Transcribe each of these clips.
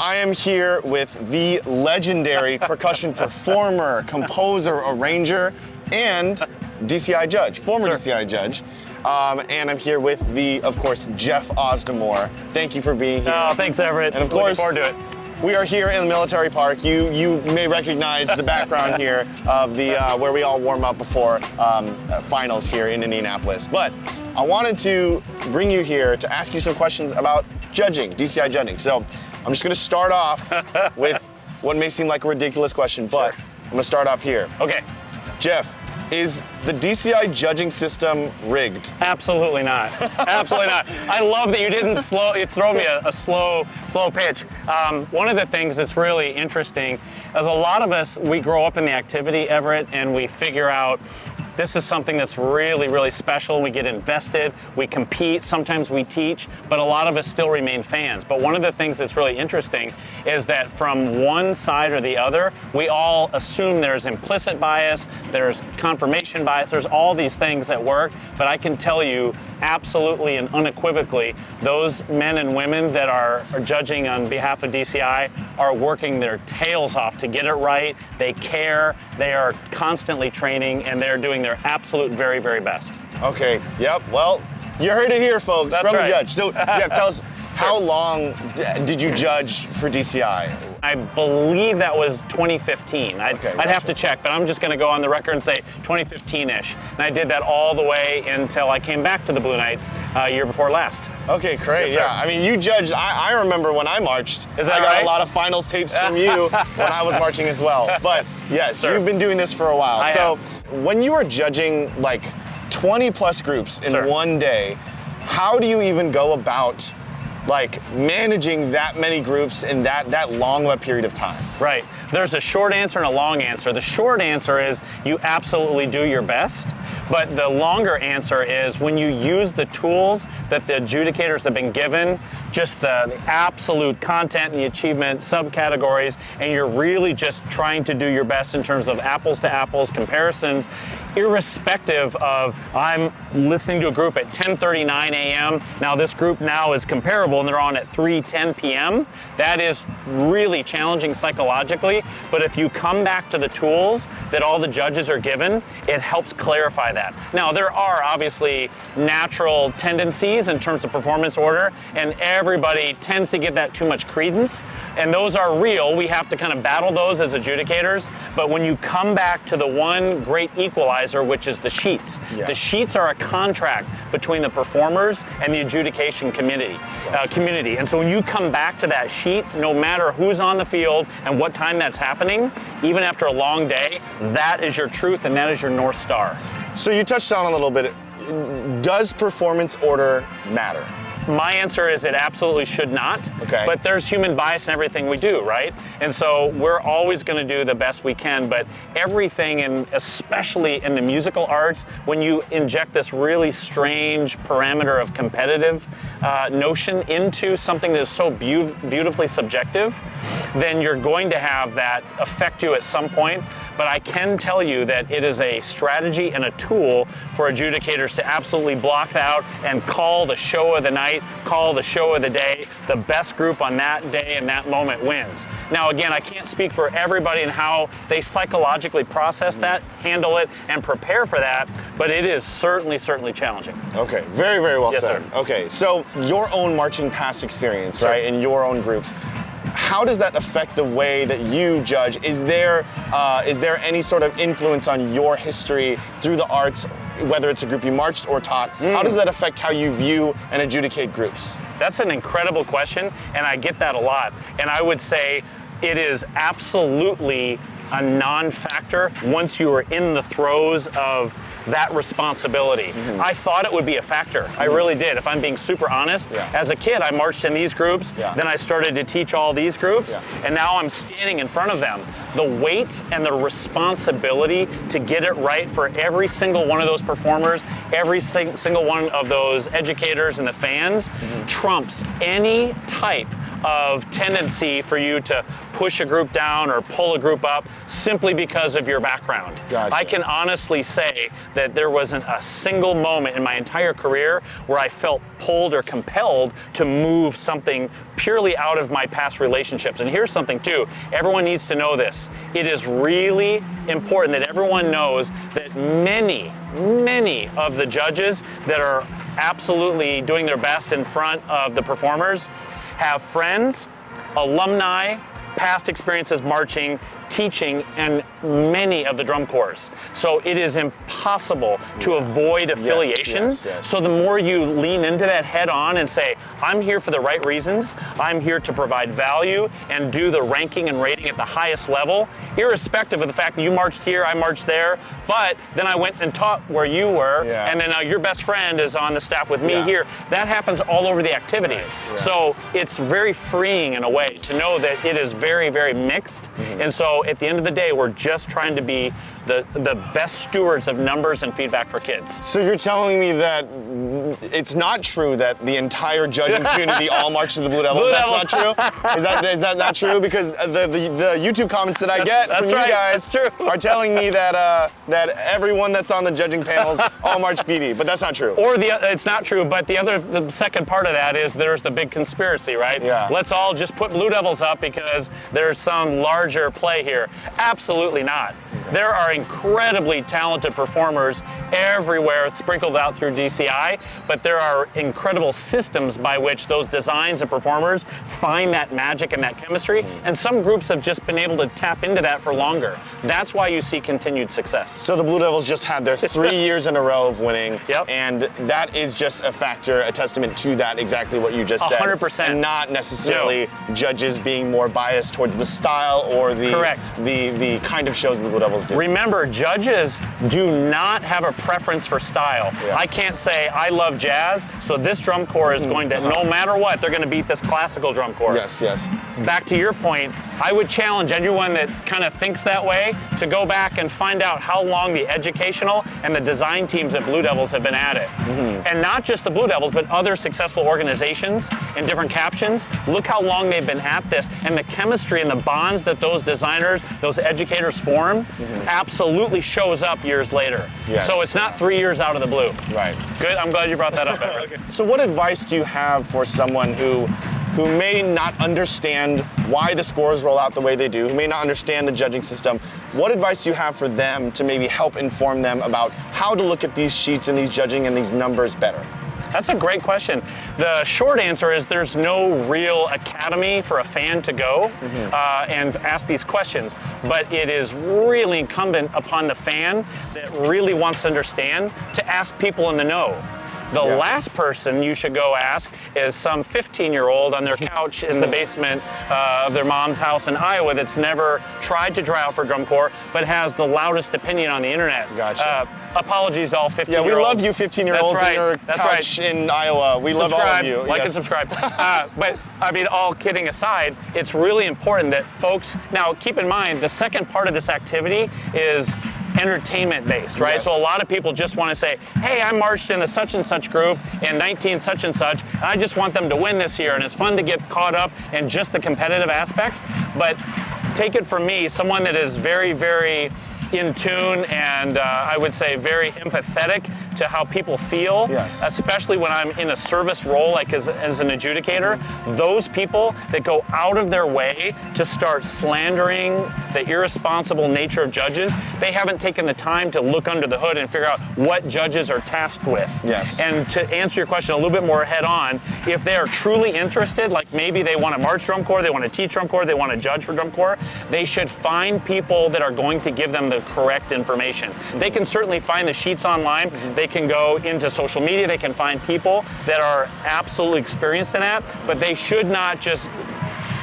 I am here with the legendary percussion performer, composer, arranger, and DCI judge, former DCI judge. And I'm here with of course, Jeff Ausdemore. Thank you for being here. Oh, thanks, Everett. And of course, looking forward to it. We are here in the military park. You may recognize the background here of the where we all warm up before finals here in Indianapolis. But I wanted to bring you here to ask you some questions about judging, DCI judging. So I'm just going to start off with what may seem like a ridiculous question, but Sure. I'm going to start off here. Okay. Jeff, is the DCI judging system rigged? Absolutely not. Absolutely not. I love that you didn't throw me a slow pitch. One of the things that's really interesting is a lot of us, we grow up in the activity, Everett, and we figure out this is something that's really, really special. We get invested, we compete, sometimes we teach, but a lot of us still remain fans. But one of the things that's really interesting is that from one side or the other, we all assume there's implicit bias, there's confirmation bias, there's all these things at work, but I can tell you absolutely and unequivocally, those men and women that are judging on behalf of DCI are working their tails off to get it right. They care, they are constantly training, and they're doing their absolute very, very best. Okay, yep, well, you heard it here, folks, That's from right. the judge. So, Jeff, tell us, how long did you judge for DCI? I believe that was 2015. I'd have to check, but I'm just going to go on the record and say 2015-ish. And I did that all the way until I came back to the Blue Knights year before last. Okay, great. Yes, yeah, I mean, you judged. I remember when I marched. Is that I got right? a lot of finals tapes from you when I was marching as well. But yes, Sure. you've been doing this for a while. I So have. when you are judging like 20 plus groups in Sure. one day, how do you even go about like managing that many groups in that long of a period of time? Right. There's a short answer and a long answer. The short answer is you absolutely do your best, but the longer answer is when you use the tools that the adjudicators have been given, just the absolute content and the achievement subcategories, and you're really just trying to do your best in terms of apples to apples comparisons, irrespective of I'm listening to a group at 10:39 a.m. Now this group now is comparable and they're on at 3:10 p.m. That is really challenging psychologically, but if you come back to the tools that all the judges are given, it helps clarify that. Now there are obviously natural tendencies in terms of performance order, and everybody tends to give that too much credence, and those are real. We have to kind of battle those as adjudicators, but when you come back to the one great equalizer, which is the sheets. Yeah. The sheets are a contract between the performers and the adjudication community. And so when you come back to that sheet, no matter who's on the field and what time that's happening, even after a long day, that is your truth and that is your North Star. So you touched on a little bit. Does performance order matter? My answer is it absolutely should not, Okay. but there's human bias in everything we do, right? And so we're always going to do the best we can, but everything, and especially in the musical arts, when you inject this really strange parameter of competitive notion into something that is so beautifully subjective, then you're going to have that affect you at some point. But I can tell you that it is a strategy and a tool for adjudicators to absolutely block out and call the show of the night, call the show of the day. The best group on that day and that moment wins. Now again, I can't speak for everybody and how they psychologically process that, handle it, and prepare for that, but it is certainly challenging. Okay, very, very well Yes, said. sir. Okay, so your own marching past experience, Sure. right, in your own groups, how does that affect the way that you judge? Is there any sort of influence on your history through the arts, whether it's a group you marched or taught? How does that affect how you view and adjudicate groups? That's an incredible question, and I get that a lot. And I would say it is absolutely a non-factor once you are in the throes of that responsibility. I thought it would be a factor. I really did. If I'm being super honest, as a kid, I marched in these groups, then I started to teach all these groups, and now I'm standing in front of them. The weight and the responsibility to get it right for every single one of those performers, every single one of those educators and the fans, trumps any type of tendency for you to push a group down or pull a group up simply because of your background. Gotcha. I can honestly say that there wasn't a single moment in my entire career where I felt pulled or compelled to move something purely out of my past relationships. And here's something too, everyone needs to know this. It is really important that everyone knows that many of the judges that are absolutely doing their best in front of the performers have friends, alumni, past experiences marching, teaching, and many of the drum corps. So it is impossible to avoid affiliation. Yes. So the more you lean into that head on and say, I'm here for the right reasons, I'm here to provide value and do the ranking and rating at the highest level, irrespective of the fact that you marched here, I marched there, but then I went and taught where you were, and then your best friend is on the staff with me here. That happens all over the activity. Right. So it's very freeing in a way to know that it is very, very mixed. And so at the end of the day, we're just trying to be the best stewards of numbers and feedback for kids. So you're telling me that it's not true that the entire judging community all march to the Blue Devils? That's not true? Is that not true? Because the YouTube comments that I get from you guys are telling me that that everyone that's on the judging panels all march BD, but that's not true. Or it's not true, but the second part of that is there's the big conspiracy, right? Yeah. Let's all just put Blue Devils up because there's some larger play here. Absolutely not. There are incredibly talented performers everywhere sprinkled out through DCI, but there are incredible systems by which those designs and performers find that magic and that chemistry, and some groups have just been able to tap into that for longer. That's why you see continued success. So the Blue Devils just had their 3 years in a row of winning, Yep. and that is just a factor, a testament to that, exactly what you just said. 100%. And not necessarily judges being more biased towards the style or the Correct. the kind of shows the Blue Devils do. Remember, judges do not have a preference for style. Yeah. I can't say, I love jazz, so this drum corps is going to, no matter what, they're going to beat this classical drum corps. Yes, yes. Back to your point, I would challenge anyone that kind of thinks that way to go back and find out how long the educational and the design teams at Blue Devils have been at it. And not just the Blue Devils, but other successful organizations and different captions. Look how long they've been at this, and the chemistry and the bonds that those designers, those educators form absolutely shows up years later. Yes. So it's not 3 years out of the blue. Right. Good, I'm glad you brought that up, Eric. So what advice do you have for someone who may not understand why the scores roll out the way they do, who may not understand the judging system? What advice do you have for them to maybe help inform them about how to look at these sheets and these judging and these numbers better? That's a great question. The short answer is there's no real academy for a fan to go and ask these questions, but it is really incumbent upon the fan that really wants to understand to ask people in the know. The last person you should go ask is some 15-year-old on their couch in the basement of their mom's house in Iowa that's never tried to try out for drum corps, but has the loudest opinion on the internet. Gotcha. Apologies to all 15-year-olds. Yeah, we love you 15-year-olds in your couch in Iowa. We love all of you. Like and subscribe. But I mean, all kidding aside, it's really important that folks, now keep in mind, the second part of this activity is entertainment based, right? Yes. So a lot of people just want to say, hey, I marched in the such and such group in 19 such and such, and I just want them to win this year, and it's fun to get caught up in just the competitive aspects. But take it from me, someone that is very, very in tune and I would say very empathetic to how people feel, especially when I'm in a service role, like as an adjudicator. Those people that go out of their way to start slandering the irresponsible nature of judges, they haven't taken the time to look under the hood and figure out what judges are tasked with. Yes. And to answer your question a little bit more head on, if they are truly interested, like maybe they want to march drum corps, they want to teach drum corps, they want to judge for drum corps, they should find people that are going to give them the correct information. They can certainly find the sheets online. They can go into social media. They can find people that are absolutely experienced in that, but they should not just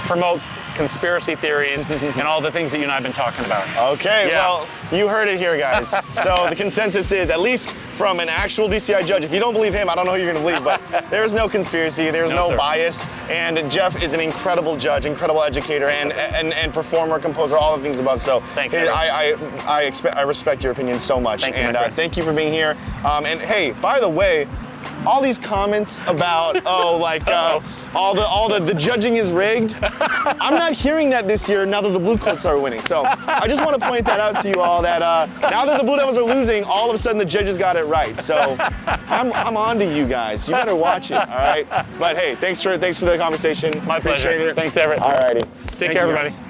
promote conspiracy theories and all the things that you and I have been talking about. Okay, well, you heard it here, guys. So the consensus is, at least from an actual DCI judge, if you don't believe him, I don't know who you're gonna believe, but there's no conspiracy, there's no bias, and Jeff is an incredible judge, incredible educator, and performer, composer, all the things above. So thanks, I respect your opinion so much. Thank you, and thank you for being here. And hey, by the way, all these comments about, all the judging is rigged. I'm not hearing that this year now that the Blue Coats are winning. So I just want to point that out to you all that now that the Blue Devils are losing, all of a sudden the judges got it right. So I'm on to you guys. You better watch it, all right? But hey, thanks for the conversation. My pleasure. Appreciate it. Thanks, Everett. All righty. Take care, everybody. Guys.